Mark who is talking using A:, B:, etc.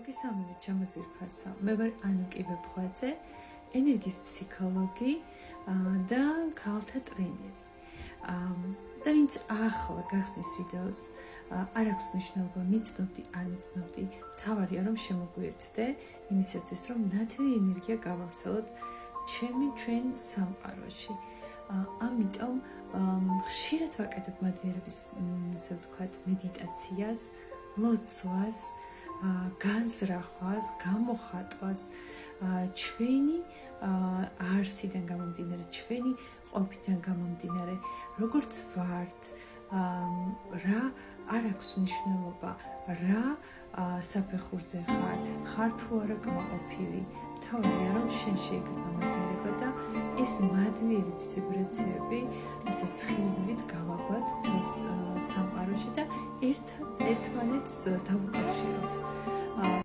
A: მოგესალმებით ჩამოძირფასო. მე ვარ ანუკი ვებხვაძე, ენერგიის ფსიქოლოგი და ქალთა ტრენერი. და ვინც ახლა გახსნის ვიდეოს, არ აქვს მნიშვნელობა მიცნობდი, არ მიცნობდი, მთავარია რომ შემოგვიერთდე იმისათვის, რომ ნათელი ენერგია გავავრცელოთ ჩვენ სამყაროში. ამიტომ ხშირად ვაკეთებ მადლიერების, ასე ვთქვათ, მედიტაციას, ლოცვას, განზრახვას, გამოხატვას, ჩვენი არსიდან გამომდინარე, ჩვენი ყოფიდან გამომდინარე, როგორც ვართ, რა არ აქვს მნიშვნელობა, რა საფეხურზე ხარ თუ არა კმაყოფილი. მთავარია რომ შენ შეიგრძნო მადლიერება და ეს მადლიერების ვიბრაციები ესე სხივებით გავაგვათ მთელს სამყაროში და ერთმანეთს დავუკავშიროთ.